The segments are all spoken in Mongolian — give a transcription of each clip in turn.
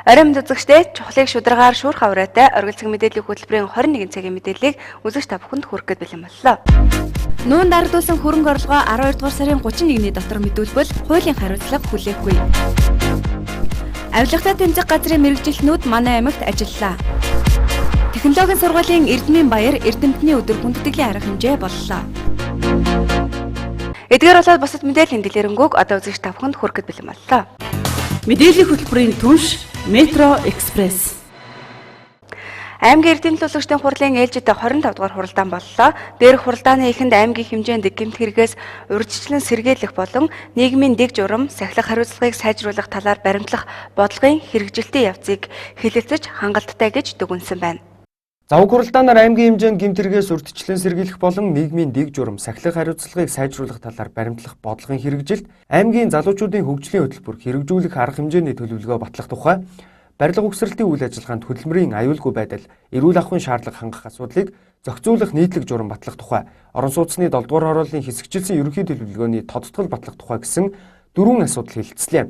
Оройн үзэгчдээ чухлыг шударгаар шуурх авраатай оргилцэг мэдээллийн хөтөлбөрийн 21 цагийн мэдээллийг үзэгч та бүхэнд хүргэх бэлэн боллоо. Нүүн дардуулсан хөрөнгө орлогоо 12 дугаар сарын 31-ний дотор мэдүүлбэл хуулийн хариуцлага хүлээхгүй. Авилгатай тэмцэх газрын мэргэжилтнүүд манай аймагт ажиллалаа. Технологийн сургуулийн Эрдмийн баяр Эрдэмтний өдөр хүндэтгэлийн арга хэмжээ боллоо. Эдгээр болоод бусад мэдээллийн дэлгэрэнгүй одоо үзэгч та бүхэнд хүргэх бэлэн боллоо. Мэдээллийн хөтөлбөрийн түнш Метро Экспресс. Аймгийн эрдэнэ төлөөлөгчдийн хурлын ээлжид 25 дугаар хуралдаан боллоо. Дээрх хуралдааны эхэнд аймгийн хэмжээнд гэмт хэрэгээс урьдчилан сэргийлэх болон нийгмийн дэг журам, сахилах хариуцлагыг сайжруулах талаар баримтлах бодлогын хэрэгжилтийн явцыг хэлэлцэж хангалттай гэж дүгнсэн байна. Завг хуралдаанаар аймгийн хэмжээнд гэмт хэрэгээс урьдчилан сэргийлэх болон нийгмийн дэг журам, сахилах хариуцлагыг сайжруулах талаар баримтлах бодлогын хэрэгжилт, аймгийн залуучуудын хөгжлийн хөтөлбөр хэрэгжүүлэх арга хэмжээний төлөвлөгөө батлах тухай, барилга угсралтын үйл ажиллагаанд хөдөлмөрийн аюулгүй байдал, эрүүл ахуйн шаардлага хангах асуудлыг зохицуулах нийтлэг журам батлах тухай, орон сууцны 7 дугаар хорооллын хэсэгчилсэн ерөнхий төлөвлөгөөний тодтгол батлах тухай гэсэн 4 асуудал хэлэлцлээ.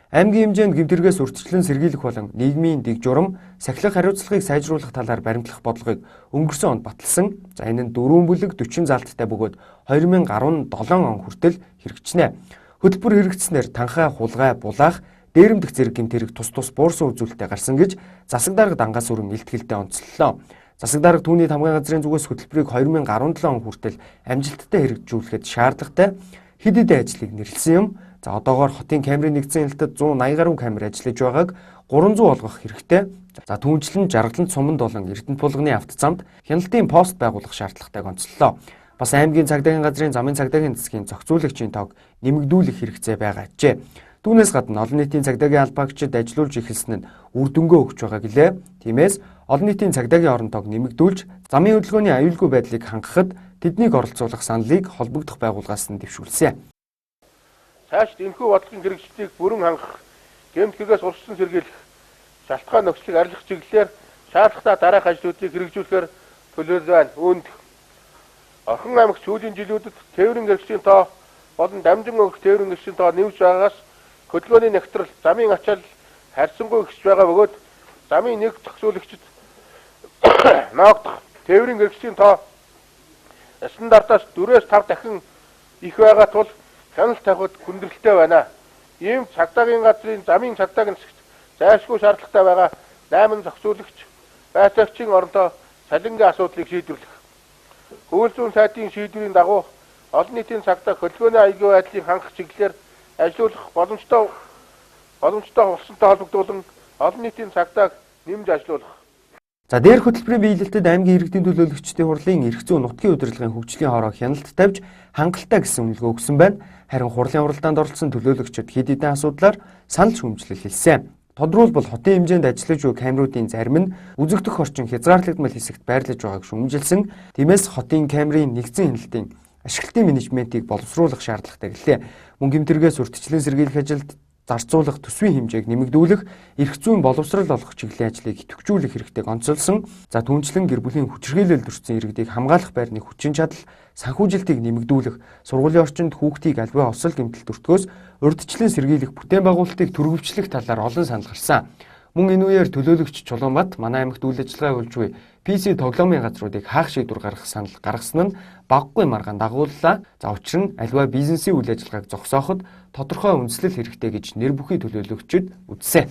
Аймгийн хэмжээнд гэмт хэрэгээс урьдчилан сэргийлэх болон нийгмийн дэг журам, сахилах хариуцлагыг сайжруулах талаар баримтлах бодлогыг өнгөрсөн онд баталсан. За энэ нь 4 бүлэг 40 залттай бөгөөд 2017 он хүртэл хэрэгжинэ. Хөтөлбөр хэрэгжснээр танхаа, хулгай, булаах, дээрэмдэх зэрэг гэмт хэрэг тус буурсан үзүүлэлттэй гарсан гэж засаг дарга дангаас өрн илтгэлтэй онцлолоо. Засаг дарга түүний хамгааллын газрын зүгээс хөтөлбөрийг 2017 он хүртэл амжилттай хэрэгжүүлэхэд шаардлагатай хэд хэдэн ажлыг нэрлсэн юм. За одоогоор хотын камерын нэгдсэн хяналтад 180 гаруй камер ажиллаж байгааг 300 болгох хэрэгтэй. За түүнчлэн жаргаланд суманд болон Эрдэнэ пулганы автозамд хяналтын пост байгуулах шаардлагатайг онцлолоо. Бас аймгийн цагдаагийн газрын замын цагдаагийн засгийн зохицуулагчийн тоог нэмэгдүүлэх хэрэгцээ байгаа гэжээ. Түүнээс гадна олон нийтийн цагдаагийн албаагчид ажиллуулж эхэлсэн нь үр дүнгээ өгч байгаа гэлээ. Тиймээс олон нийтийн цагдаагийн орон тоог нэмэгдүүлж замын хөдөлгөөний аюулгүй байдлыг хангахад тэднийг оролцуулах саналыг холбогдох байгууллагаас нь дэвшүүлсэн. Цаашд энэхүү бодлогын хэрэгжилтийг бүрэн хангах, гэмт хэрэгээс урьдчилан сэргийлэх, шалтгаан нөхцөлийг арилгах чиглэлээр шаардлагатай дараах ажлуудыг хэрэгжүүлэхээр төлөвлөж байна. Үүнд Орхон аймагт сүүлийн жилүүдэд тээврийн гэрчлийн тоо болон дамжин өгөх тээврийн гэрчлийн тоо нэмж байгаагаас хөдөлгөөний нэгтрэл, замын ачаал харьцангуй ихсэж байгаа бөгөөд замын нэг зохицуулагчид ноогдох тээврийн гэрчлийн тоо стандартаас 4-5 дахин их байгаа тул хяналт тавихад хүндрэлтэй байна. Ийм цагдаагийн газрын замын цагдаагийн зайлшгүй шаардлагатай байгаа 8 зохицуулагч, байцаагчийн оронтой салингийн асуудлыг шийдвэрлэх. Хууль зүйн сайдын шийдвэрийн дагуу олон нийтийн цагдаа хөдөлгөөний аюулгүй байдлыг хангах чиглэлээр ажиллах боломжтой болсонтой холбогдуулан олон нийтийн цагдааг нэмж ажиллуулах. За дээр хөтөлбөрийн биелэлтэд аймгийн иргэдийн төлөөлөгчдийн хурлын эрх зүйн нутгийн удирдлагын хөгжлийн хороо хяналт тавьж хангалттай гэсэн үнэлгээ өгсөн байна. Харин хурлын уралдаанд оролцсон төлөөлөгчид хэд хэдэн асуудлаар санал шүүмжлэл хэлсэн. Тодорхойлбол хотын хэмжээнд ажиллаж буй камеруудын зарим нь үзэгдэх орчин хязгаарлагдмал хэсэгт байрлаж байгааг шүүмжилсэн. Тиймээс хотын камерын нэгдсэн хяналтын ашиглалтын менежментийг боловсруулах шаардлагатай гэлээ. Мөн гэмт хэрэгээс урьдчилан сэргийлэх ажилд зарцуулах төсвийн хэмжээг нэмэгдүүлэх, эрх зүйн боловсрал олох чиглэлийн ажлыг идэвхжүүлэх хэрэгтэйг онцолсон. За түүнчлэн гэр бүлийн хүчирхийлэлд өртсөн иргэдийг хамгаалах байрны хүчин чадал, санхүүжилтийг нэмэгдүүлэх, сургуулийн орчинд хүүхдийг аливаа осол гэмтэлт өртгөөс урьдчилан сэргийлэх бүтээн байгуулалтыг түргэвчлэх талаар олон санал гарсан. Мөн энэ үеэр төлөөлөгч Чулуунбат манай аймагт үйл ажиллагаа явуулж буй PC тоглоомын газруудыг хаах шийдвэр гаргах санал гаргасан нь баггүй маргаан дагууллаа. За учир нь аливаа бизнесийн үйл ажиллагааг зогсооход тодорхой үндэслэл хэрэгтэй гэж нэр бүхий төлөөлөгчид үзсэн.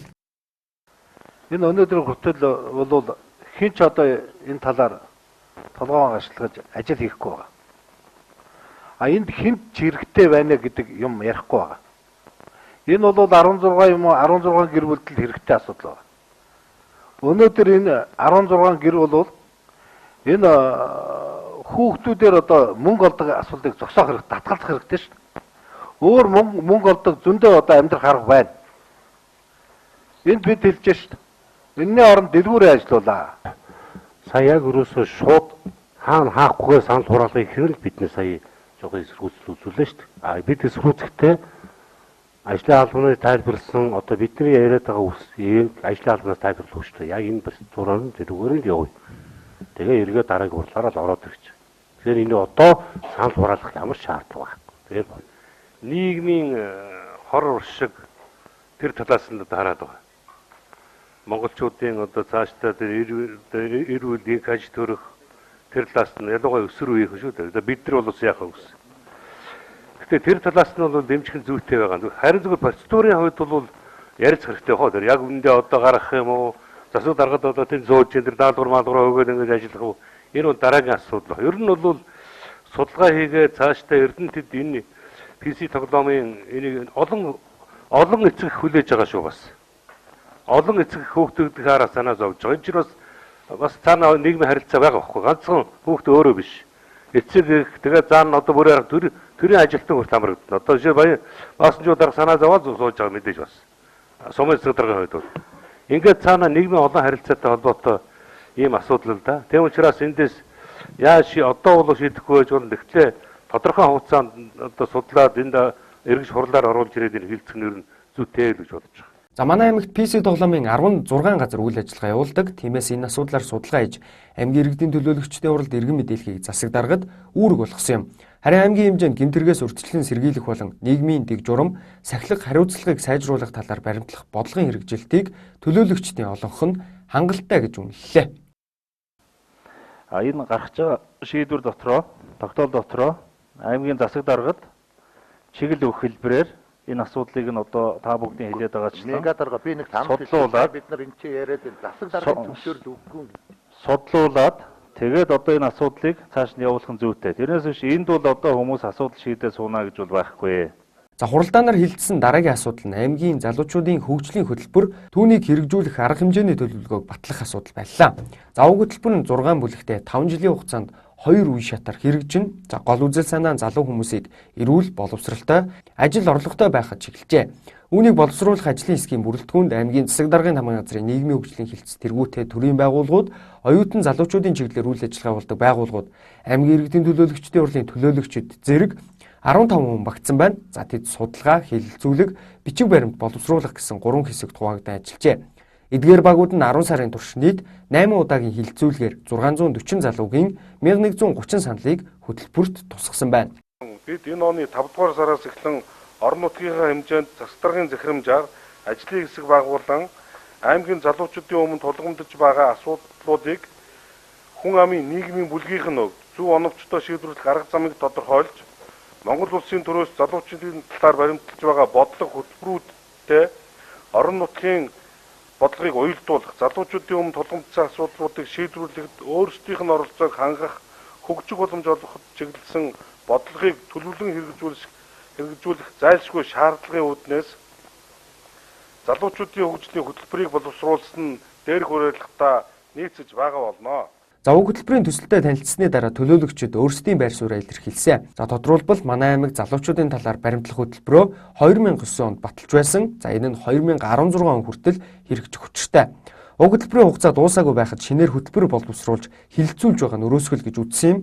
Энэ өнөөдрийн хүртэл бол хэн ч одоо энэ талаар толгоо ашиглаж ажил хийхгүй байгаа. Энд хэн ч хэрэгтэй байна гэдэг юм ярихгүй байгаа. Энэ бол 16 юм уу 16 гэр бүлд хэрэгтэй асуудал байна. Өнөөдөр энэ 16 гэр бол энэ хүүхдүүдээр одоо мөнгө олдог асуудлыг зогсоох хэрэгтэй, татгалзах хэрэгтэй шүү дээ. Өөр мөнгө олдог зөндөө одоо амьдрах арга байна. Энд бид хэлж шүү дээ. Энэний оронд дэлгүүрээ ажиллуулаа. Сая яг өрөөсөө шууд хаана хаахгүйгээ санал хураалгыг хэрэг бидний сая жоохон эсэргүүцэл үзүүлээ шүү дээ. Бид эсэргүүцэхдээ ажлын албаны тайлбарлсан одоо бидний яриад байгаа ажлын албанаас тайлбарлах шүү дээ. Яг энэ бас зураг зэрэгээр нь явъя. Тэгээ эргээ дараагийн хурлаараа л ороод ирчих. Тэгэхээр энэ одоо санал хураалгах ямар шаардлага байхгүй. Тэгэхээр нийгмийн хор уршиг тэр талаас нь хараад байгаа. монголчуудын одоо цаашдаа тэр эрүүл их аж төрөх тэр талаас нь ялангуяа өсвөр үеийнх шүү дээ. Бид нар бол ус яах вэ гэсэн. Гэтэ тэр талаас нь бол дэмжих зүйтэй байгаа. Харин зөвхөн процедурын хувьд бол ярих хэрэгтэй хоо. Тэр яг үндэ одоо гаргах юм уу? Засаг даргад одоо тэр зөөж тэр даалгавар маалгавар өгөөд ингэж ажиллах уу? Энэ бол дараагийн асуудал. Ер нь бол судалгаа хийгээ цаашдаа Эрдэнэтэд энэ PC тоглоомын энийг олон эцэг хүлээж байгаа шүү бас. Олон эцэг хүүхдүүдийн хараа санаа зовж байгаа. Энэ чинь бас цаана нийгмийн харилцаа байгаа байхгүй. Ганцхан хүүхд өөрөө биш. Эцэг их тэгээ заана одоо бүрээр төрийн ажилтан хүрт амрагдана. Одоо жишээ баасанчуудаар санаа зовоод сууж байгаа мэдээж бас. Сумын эсрэгийн хувьд бол. Ингээд цаана нийгмийн олон харилцаатай холбоотой ийм асуудал л да. Тийм учраас эндээс яаж одоо бол шийдэхгүй байж болно. Гэхдээ тодорхой хугацаанд одоо судлаад энд эргэж хурлаар оруулж ирээд энэ хилцэх нь ер нь зүйтэй л гэж бодож байгаа. За манай аймагт PC тоглоомын 16 газар үйл ажиллагаа явуулдаг. Тиймээс энэ асуудлаар судалгаа хийж аймгийн иргэдийн төлөөлөгчдийн уралд иргэн мэдээллийг засаг даргад үүрэг болгосон юм. Харин аймгийн хэмжээнд гэмтэргээс урьдчилан сэргийлэх болон нийгмийн дэг журам, сахилах хариуцлагыг сайжруулах талаар баримтлах бодлогын хэрэгжилтийг төлөөлөгчдийн олонх нь хангалттай гэж үнэллээ. Энэ гарч байгаа шийдвэр дотроо, тогтоол дотроо аймгийн засаг даргад чиглэл өгөх хэлбэрээр энэ асуудлыг нь одоо та бүгдийн хэлээд байгаа чинь нэг дарга би нэг таамаг бид нар энэ чи яриад засаг даргын төвшөөрөл өгөхгүй судлуулад тэгээд одоо энэ асуудлыг цааш нь явуулах нь зүйтэй. Тэрнээс биш энд бол одоо хүмүүс асуудал шийдээ суунаа гэж бол байхгүй. За хуралдаанаар хилцсэн дараагийн асуудал нь аймгийн залуучуудын хөгжлийн хөтөлбөр түүнийг хэрэгжүүлэх арга хэмжээний төлөвлөгөөг батлах асуудал байлаа. За уг хөтөлбөр нь 6 бүлэгтэй 5 жилийн хугацаанд 2 үе шатаар хэрэгжин. За гол үзэл санаа залуу хүмүүсийг эрүүл, боловсралтай, ажил орлоготой байхад чиглэжээ. Үүнийг боловсруулах ажлын хэсгийн бүрэлдэхүүнд аймгийн засаг даргын хамгаалалт газрын нийгмийн хөгжлийн хилцэл тэргүүтээ төрийн байгууллагууд, оюутан залуучуудын чиглэлээр үйл ажиллагаа болдог байгууллагууд, аймгийн иргэдийн төлөөлөгчдийн урлын төлөөлөгчид зэрэг 15 хүн багтсан байна. За тэд судалгаа, хэлэлцүүлэг, бичиг баримт боловсруулах гэсэн 3 хэсэгт хуваагдсан ажиллажээ. Эдгээр багууд нь 10 сарын турш нийт 8 удаагийн хилцүүлгээр 640 залуугийн 1130 саналыг хөтөлбөрт тусгасан байна. Бид энэ оны 5 дугаар сараас эхлэн орон нутгийнхаа хэмжээнд засаг даргын захирамжаар ажлын хэсэг байгуулан аймгийн залуучуудын өмнө тулгамдж байгаа асуудлуудыг хүн амын нийгмийн бүлгийнх нь зөв оновчтой шийдвэрлэх арга замыг тодорхойлж Монгол улсын төрөөс залуучуудын талаар баримталж байгаа бодлого хөтөлбөрүүдтэй орон нутгийн бодлогыг уялдуулах, залуучуудын өмнө тулгамдсан асуудлуудыг шийдвэрлэхэд өөрсдийнх нь оролцоог хангах, хөгжих боломж олгоход чиглэсэн бодлогыг төлөвлөн хэрэгжүүлэх зайлшгүй шаардлагын үүднээс залуучуудын хөгжлийн хөтөлбөрийг боловсруулсан нь дээрх уриалгатаа нийцэж байгаа болно. За уг хөтөлбөрийн төсөлтөд танилцсны дараа төлөөлөгчид өөрсдийн байр сууриа илэрхийлсэн. За тодорхойлбол манай аймаг залуучуудын талаар баримтлах хөтөлбөрөө 2009 онд баталж байсан. За энэ нь 2016 он хүртэл хэрэгжих учиртай. Уг хөтөлбөрийн хугацаа дуусаагүй байхад шинээр хөтөлбөр боловсруулж хилцүүлж байгаа нь өрөөсгөл гэж үзсэн юм.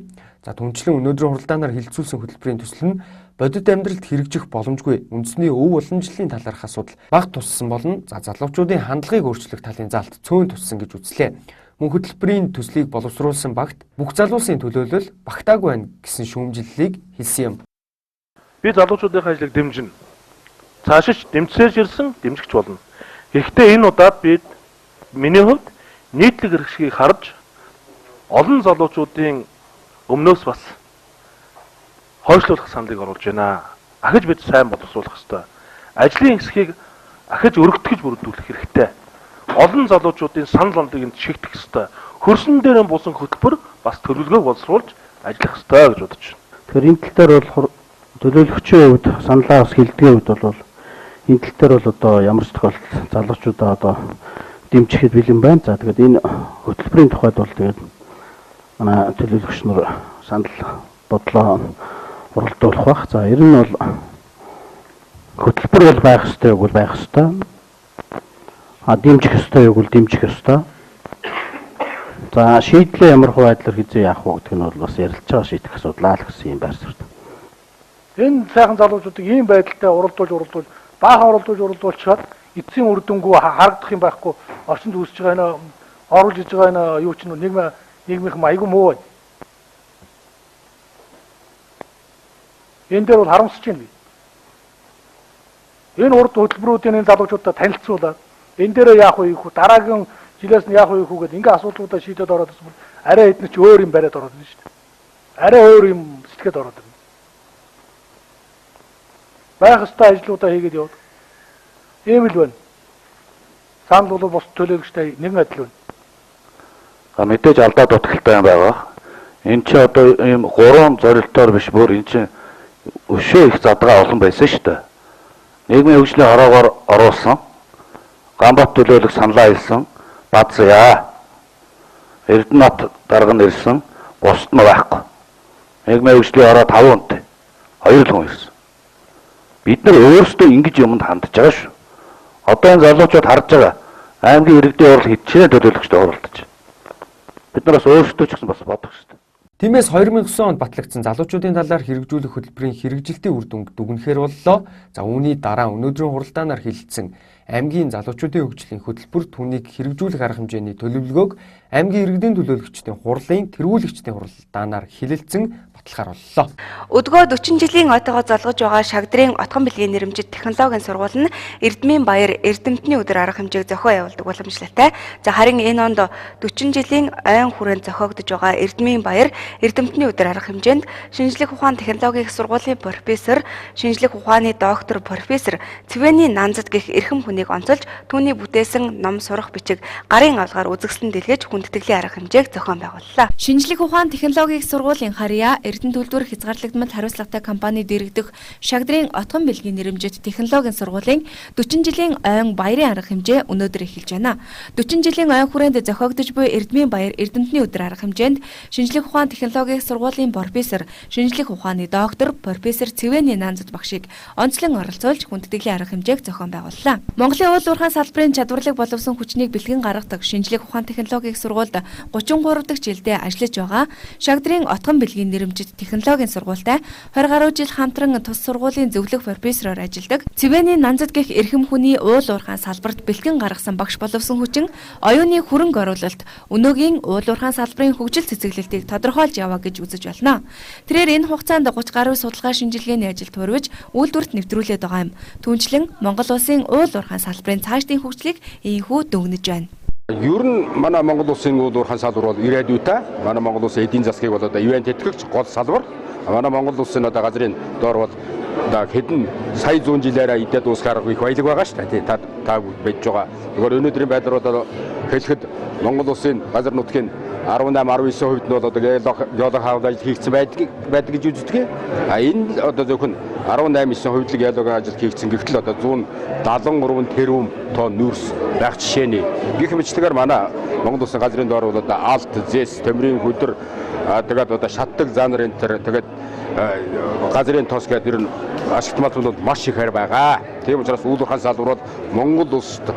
За түнчлэн өнөөдрийн хуралдаанаар хилцүүлсэн хөтөлбөрийн төсөл нь бодит амьдралд хэрэгжих боломжгүй үндэсний өв уламжлалын талаарх асуудал бага туссан болно. За залуучуудын хандлагыг өөрчлөх талын заалт цөөн туссан гэж үзлээ. Мөн хөтөлбөрийн төслийг боловсруулсан багт бүх залуусын төлөөлөл багтаагүй байна гэсэн шүүмжиллийг хэлсэн юм. Би залуучуудын ажлыг дэмжинэ. Цаашиж дэмжсээр ирсэн дэмжигч болно. Гэхдээ энэ удаад бид миний хувьд нийтлэг хэрэгшгийг харж олон залуучуудын өмнөөс бас хойшлуулах саналыг оруулж байна. Ахиж бид сайн боловсруулах ёстой. Ажлын хэсгийг ахиж өргөтгөж бүрдүүлэх хэрэгтэй. Олон залуучуудын санал онолыг энд шигдэх ёстой. Хөрсөн дээр буусан хөтөлбөр бас төлөвлөгөөг боловсруулж ажиллах ёстой гэж бодож байна. Тэгэхээр энэ тал дээр бол төлөөлөгчийн хувьд саналаа бас хилдгийн хувьд бол энэ тал дээр бол одоо ямар ч тохиолдолд залуучуудаа одоо дэмжихэд бэлэн байна. За тэгээд энэ хөтөлбөрийн тухайд бол тэгээд манай төлөөлөгч нар санал бодлоо уралдуулах бах. За ер нь бол хөтөлбөр бол байх ёстой үг бол байх ёстой. Дэмжих ёстой үг бол дэмжих ёстой. За шийдлээ ямар хөө байдлаар хизээ яах вэ гэдэг нь бол бас ярилцж байгаа шийдэх асуудал л гэсэн юм байр суурь. Энэ сайхан залуучуудыг ийм байдалтай уралдуулж баахан уралдуулчаад эцсийн үр дүнгөө харагдах юм байхгүй орчинд үүсэж байгаа нэ оруулж иж байгаа нэ юу ч нийгмийнх айгүй муу байна. Энэ дээр бол харамсаж байна би. Энэ урд хөтөлбөрүүдийн энэ залуучуудаа танилцуулаад Энэ дээр яах вэ хүү дараагийн жилээс нь яах вэ хүү гэдэг ингээ асуудлуудаа шийдээд ороод ирсэн бол арай эдгээр чи өөр юм бариад ороод ирнэ шүү дээ. Арай өөр юм сэтгэхэд ороод ирнэ. Байх ёстой ажлуудаа хийгээд яваад. Ийм л байна. Санал бол бус төлөөлөгчтэй нэгэн адил байна. Мэдээж алдаа дутагдaltaй юм байгаа. Энэ чи одоо ийм 3 зорилтоор биш бүр энэ чи өшөө их задгаа олон байсан шүү дээ. Нийгмийн хөгжлийн хороогоор оруулсан Ганбат төлөөлөх саналаа хэлсэн Бадзяа Эрдэнэт дарга нь ирсэн бусд нь байхгүй. Нийгмийн хөгжлийн хороо 5 хүнтэй 2 л хүн ирсэн. Бид нар өөрсдөө ингэж юмд хандж байгаа шүү. Одоо энэ залуучууд харж байгаа аймгийн иргэдийн урал хичнээн төлөөлөгчтэй хуралдаж. Бид нараас өөрсдөө ч гэсэн бас бодох шүү дээ. Тиймээс 2009 онд батлагдсан залуучуудын талаар хэрэгжүүлэх хөтөлбөрийн хэрэгжилтийн үр дүнг дүгнэхээр боллоо. За үүний дараа өнөөдрийн хуралдаанаар хилцсэн аймгийн залуучуудын хөгжлийн хөтөлбөр түүнийг хэрэгжүүлэх арга хэмжээний төлөвлөгөөг аймгийн иргэдийн төлөөлөгчдийн хурлын тэргүүлэгчдийн хуралдаанаар хилэлцэн батлахаар боллоо. Өдгөө 40 жилийн отоогоо залгаж байгаа Шагдрын отхон бэлгийн нэрэмжит технологийн сургууль нь Эрдмийн баяр Эрдэмтний өдөр арга хэмжээг зохион явуулдаг уламжлалтай. За харин энэ онд 40 жилийн ойн хүрээнд зохиогдож байгаа Эрдмийн баяр Эрдэмтний өдөр арга хэмжээнд шинжлэх ухаан технологийн сургуулийн профессор, шинжлэх ухааны доктор профессор Цэвэний Нанзад гэх эрхэм хүнийг онцолж түүний бүтээсэн ном сурах бичиг гарын авалгаар үзэсгэлэн дэлгэж хүндэтгэлийн арга хэмжээг зохион байгууллаа. Шинжлэх ухаан технологийн сургуулийн харьяа Эрдэнэ төлбөр хязгаарлагдмал хариуцлагатай компани дэргэдэх Шагдрын отхон бэлгийн нэрэмжит технологийн сургуулийн 40 жилийн ойн баярын арга хэмжээ өнөөдөр эхэлж байна. 40 жилийн ойн хүрээнд зохиогдож буй Эрдмийн баяр Эрдэмтний өдөр арга хэмжээнд шинжлэх ухаан технологийн сургуулийн профессор, шинжлэх ухааны доктор профессор Цэвэний Нанзад багшийг онцлон оролцуулж хүндэтгэлийн арга хэмжээг зохион байгууллаа. Монголын уул уурхайн салбарын чадварлаг боловсон хүчнийг бэлтгэн гаргадаг шинжлэх ухаан технологийн сургуульд 33 дахь жилдээ ажиллаж байгаа Шагдрын отхон бэлгийн нэрэмжит технологийн сургуультай 20 гаруй жил хамтран тус сургуулийн зөвлөх профессороор ажилладаг Цэвэний Нанзад гэх эрхэм хүний уул уурхайн салбарт бэлтгэн гаргасан багш боловсон хүчин оюуны хөрөнгө оруулалт өнөөгийн уул уурхайн салбарын хөгжил цэцэглэлтийг тодорхойлж яваа гэж үзэж байна. Тэрээр энэ хугацаанд 30 гаруй судалгаа шинжилгээний ажил турвиж үйлдвэрт нэвтрүүлээд байгаа юм. Түүнчлэн Монгол улсын уул уурхайн салбарын цаашдын хөгжлийг ийхүү дүгнэж байна. Ер нь манай Монгол улсын уул уурхайн салбар бол ирээдүйтэй. Манай Монгол улсын эдийн засгийг бол одоо ивент тэтгэгч гол салбар. Манай Монгол улсын одоо газрын доор бол одоо хэдэн сая зуун жилээрээ идээд дуусгах арга их баялаг байгаа шүү дээ. Та байж байгаа. Тэгвэл өнөөдрийн байдлаар одоо хэлэхэд Монгол улсын газар нутгийн 18-19% нь бол одоо геолог хаалт ажил хийгдсэн байдаг гэж үздэг. Энэ одоо зөвхөн 18-9% л геолог ажил хийгдсэн. Гэвтэл одоо 173 тэрбум тонн нүүрс байх жишээний. Гэх мэтчлэгээр манай Монгол улсын газрын доор бол одоо алт, зэс, төмрийн хөдөр тэгээд одоо шатдаг занар энэ төр тэгээд газрын тос гэдэг ер нь ашигт малууд маш их байгаа. Тийм учраас уул уурхайн салбар бол Монгол улсад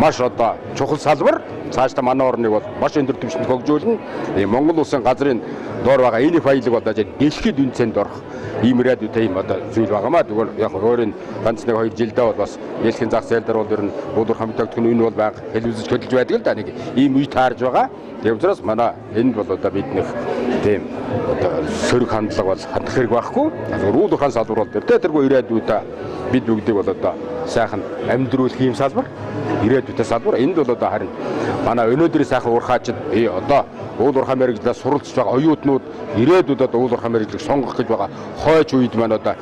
маш одоо чухал салбар. Цаашдаа манай орныг бол маш өндөр түвшинд хөгжүүлнэ. Монгол улсын газрын доор байгаа энэ их баялаг бол дэлхийд үнцэнд орох ийм ирээдүйтэй юм одоо зүйл байгаамаа. Тэгвэл яг өөрийн ганц 1-2 жилдээ бол бас дэлхийн зах зээл дээр бол ер нь уул уурхайн бүтээгдэхүүн үн бол байга хэлбэлзэж хөдөлж байдаг л да нэг ийм үе таарж байгаа. Тийм учраас манай энд бол одоо бид нэг тийм одоо сөрөг хандлага бол хандах хэрэг байхгүй. Уул уурхайн салбар бол тэргүй ирээдүйтэй бид бүгдийг бол одоо сайхан амьдруулах ийм салбар, ирээдүйтэй салбар. Энд бол одоо харин манай өнөөдрийн сайхан уурхаачид одоо уул уурхай мэргэжлээс суралцж байгаа оюутнууд ирээдүйд одоо уул уурхай мэргэжлийг сонгох гэж байгаа хойч үед маань одоо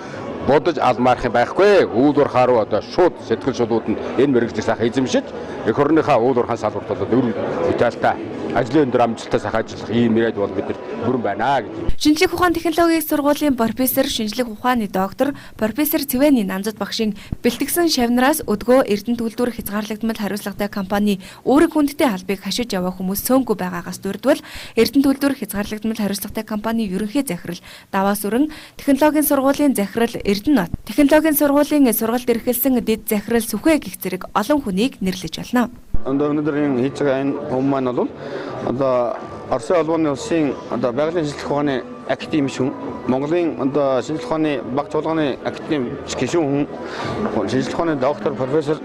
бодож алмаарах юм байхгүй. Уул уурхай руу одоо шууд сэтгэл шулууд нь энэ мэргэжлийг сайхан эзэмшиж эх орныхаа уул уурхай салбарт бол өр бүтээлтэй ажлын өндөр амжилттай сайхан ажиллах ийм ирээд бол бид нар бүрэн байна гэж. Шинжлэх ухаан технологийн сургуулийн профессор, шинжлэх ухааны доктор профессор Цэвэний Нанзад багшийн бэлтгэсэн шавнараас өдгөө Эрдэнэ төлбөр хязгаарлагдмал хариуцлагатай компани өөрөг хүндтэй албыг хашиж яваа хүмүүс сөөнгүй байгаагаас дурдвал Эрдэнэ төлбөр хязгаарлагдмал хариуцлагатай компани ерөнхий захирал Даваас өрн технологийн сургуулийн захирал Эрдэнэт технологийн сургуулийн сургалт эрхэлсэн дэд захирал Сүхэ гэх зэрэг олон хүнийг нэрлэж байна. Өнөөдрийн хийж байгаа энэ хүмүүс маань бол одоо Оросын албаны улсын одоо байгалийн шинжлэх ухааны академи шүүн, Монголын одоо шинжлэх ухааны баг чуулганы академи гишүүн хүн, шинжлэх ухааны доктор профессор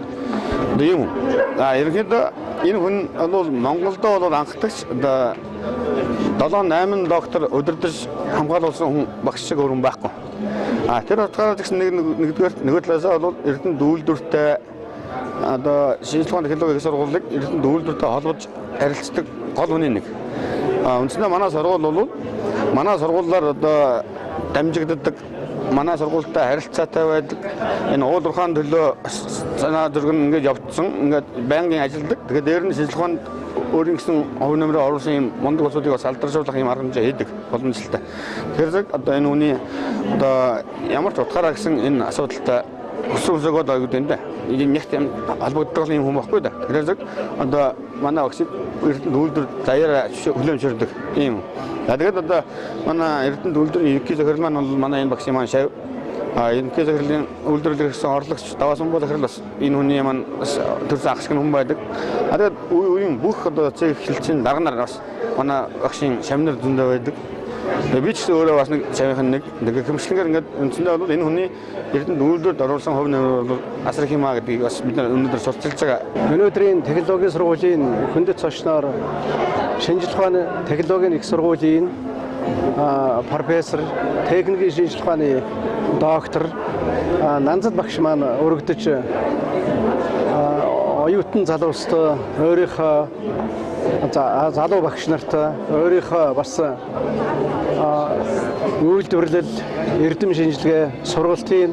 юм. Ерөнхийдөө энэ хүн бол Монголдо бол анхдагч одоо 7-8 доктор удирдах хамгаалуулсан хүн багш шиг өрн байхгүй. Тэр утгаараа тэгсэн нөгөө талаасаа бол Эрдэнэ дүүлдвэртэй одоо шинжлэх ухааны технологийн их сургуулийг Эрдэнэт үйлдвэртэй холбож харилцдаг гол хүний нэг. Үндсэндээ манай сургууль бол манай сургуулиар одоо дамжигддаг, манай сургуультай харилцаатай байдаг. Энэ уул уурхайн төлөө санаа зөргөн ингээд явцсан, ингээд байнгын ажилладаг. Тэгээд дээр нь шинжлэх ухаанд өөрийн гэсэн хувь нэмрээ оруулсан юм мундаг улсуудыг бас алдаршуулах юм арга хэмжээ хийдэг боломжтой. Тэгэхээр зэрэг одоо энэ хүний одоо ямар ч утгаараа гэсэн энэ асуудалтай өсөөгөө дагууд энэ дээ. Энэ нэгт юм албагддаг юм хүн баггүй да. Тэгэхээр зэрэг одоо манай багшид Эрдэнэт үйлдвэр заяараа хүлээмжшэрдэг юм. Тэгээд одоо манай Эрдэнэт үйлдвэрийн ерөнхий захирал маань бол манай энэ багшийн маань шав. Ерөнхий захирлын үйлдвэрлэлд ирсэн орлогч Даваасан буу захирал бас энэ хүний маань төрсөн ах шиг хүн байдаг. Тэгээд үеийн бүх одоо цэг эхэлцэн дарга нар бас манай багшийн шавнар зөндөө байдаг. Би ч өөрөө бас нэг шавийн нэг хэмжлэгээр ингээд үндсэндээ бол энэ хүний Эрдэнэт үйлдвэрт оруулсан хувь нэмэр бол асар их юм аа гэдгийг бас бид өнөөдөр сурчилж байгаа. Өнөөдрийн технологийн сургуулийн хүндэт цочноор шинжлэх ухааны технологийн их сургуулийн профессор, техникийн шинжлэх ухааны доктор Нанзад багш маань өргөдөж оюутан залуустай өөрийнхөө залуу багш нартай өөрийнхөө бас үйлдвэрлэл, эрдэм шинжилгээ сургалтын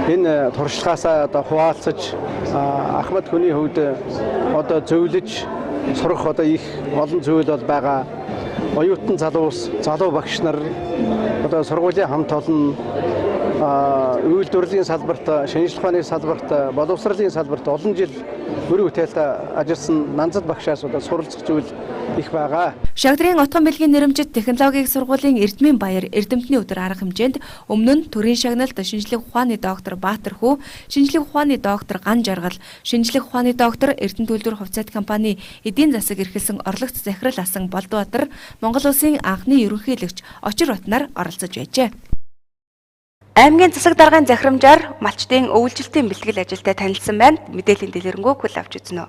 энэ туршлагаасаа одоо хуваалцаж Ахмад хүний хувьд одоо зөвлөж сурах одоо их олон зүйл бол байгаа. Оюутан залуу багш нар одоо сургуулийн хамт олон үйлдвэрлэлийн салбарт, шинжлэх ухааны салбарт, боловсролын салбарт олон жил мөрийн бүтээлд ажилласан Нанзад багшаас одоо суралцах зүйл их байгаа. Шагдрын утган бэлгийн нэрэмжит технологийн сургуулийн Эрдмийн баяр Эрдэмтний өдөр арга хэмжээнд өмнө нь төрийн шагналт шинжлэх ухааны доктор Баатар хүү, шинжлэх ухааны доктор Ган Жаргал, шинжлэх ухааны доктор Эрдэнэт үйлдвэр хувьцаат компани эдийн засаг эрхэлсэн орлогч захирал асан Болдбаатар Монгол улсын анхны ерөнхийлөгч Очир Батнаар оролцож байжээ. Аймгийн засаг даргын захирамжаар малчдын өвлжилтийн бэлтгэл ажилтай танилцсан байна. Мэдээллийн дэлгэрэнгүй хүл авч үзнэ.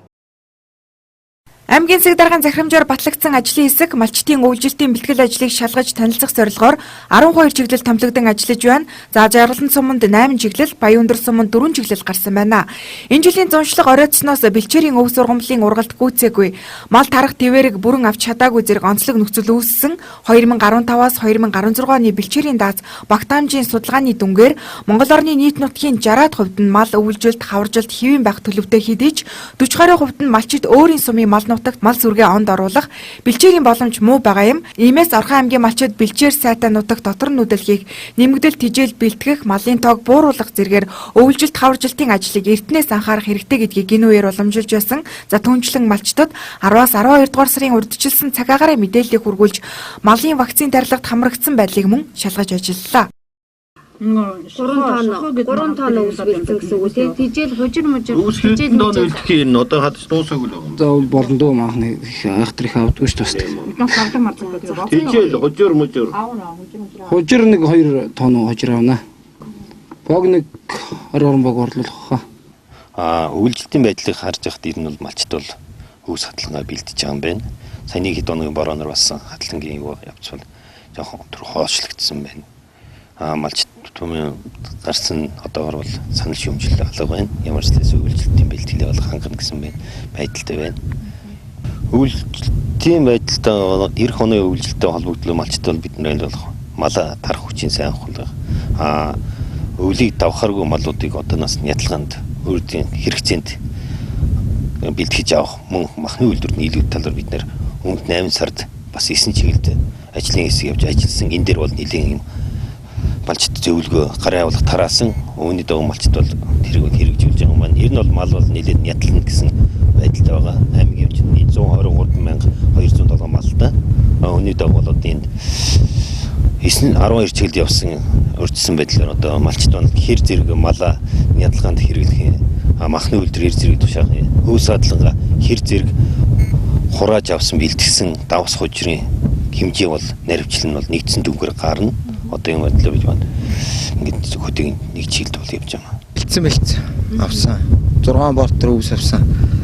Аймгийн засаг даргын захирамжаар батлагдсан ажлын хэсэг малчдын өвлжилтийн бэлтгэл ажлыг шалгаж танилцах зорилгоор 12 чиглэл томилогдсон ажиллаж байна. За Жаргалан суманд 8 чиглэл, Баянөндөр суманд 4 чиглэл гарсан байна. Энэ жилийн зуншлаг оройтсноос бэлчээрийн өв сургамлын ургалт гүйцээгүй, мал тарах твэрэг бүрэн авч чадаагүй зэрэг онцлог нөхцөл үүссэн 2015-аас 2016 оны бэлчээрийн дааз багтаамжийн судалгааны дүнгээр Монгол орны нийт нутгийн 60% нь мал өвлжилт, хаваржилт хэвэн байх төлөвтэй хэдийч 40% нь малчид өөрийн сумын мал мал сүргээ онд оруулах бэлчээрийн боломж муу байгаа юм. Иймээс Орхон аймгийн малчид бэлчээр сайтай нутаг дотор нүдэлхийг нэмэгдэл тижэл бэлтгэх, малын тоог бууруулах зэргээр өвлжилт хаваржилтын ажлыг эртнээс анхаарах хэрэгтэй гэдгийг энэ үеэр уламжилж байсан. За түүнчлэн малчдад 10-аас 12 дугаар сарын урьдчилсан цаг агаараа мэдээллийг хүргүүлж малын вакцин тарилгад хамрагдсан байдлыг мөн шалгаж ажиллалаа. 3 тонн өвс бэлдсэн гэсэн үг тийм. Тижэл хужир мужир тижэл үлдэх юм одоо хадас дуусаагүй л байна. За болон дөө маахны айхтар их авдгүй ш тусдаг. Тижэл хужир мужир. Хужир нэг 2 тонн хужир авна. Бог нэг 20 бог орлуулах. Өвлжилтийн байдлыг харж байхад энэ нь бол малчд бол өвс хатлагаа бэлдэж байгаа юм байна. Саяны хэд оногийн бороноор болсон хатлагын юу явцвал жоохон түр хоошлогдсон байна. Малчд түмэн гарсан одоогор бол санал шүүмжлэл алга байна. Ямар ч зүйлс өвлжилтийн бэлтгэлээ бол хангана гэсэн байдалтай байна. Өвлжилтийн байдалтай эх оны өвлжилттэй холбогдлоо малчд бол бидний болох мала тарах хүчин сайн хулгай. Өвлийг давхаргүй малуудыг одооноос нь ядалгаанд өөрийн хэрэгцээнд бэлтгэж авах мөн махны үйлдвэрний нийлүүд талаар бид нэр өнгөрсөн 8 сард бас 9 чиглэлд ажлын хэсэг явж ажилласан. Энэ дээр бол нэлийн юм малчд зөвлөгөө гарын авалга тараасан. Үүний дагуу малчд бол тэрийг хэрэгжүүлж байгаа юм байна. Ер нь бол мал бол нэлээд ядална гэсэн байдалтай байгаа. Аймгийн хэмжээний 123,207 малтай. Үүний дагуу бол одоо энд 12 чиглэлд явсан урьдчилсан байдлаар одоо малчд бол хэр зэрэг малаа ядалгаанд хэрэглэх махны үйлдвэр хэр зэрэг тушаах хөөс хадлага хэр зэрэг хурааж авсан бэлтгэсэн давс хужирын хэмжээ бол наривчлал нь бол нэгдсэн дүнгээр гарна. Одоо юм бодлоо бий байна. Ингээд хөдийг нэг чиглэлд бол явж байгаа. Бэлдсэн авсан. 6 бортер өвс авсан.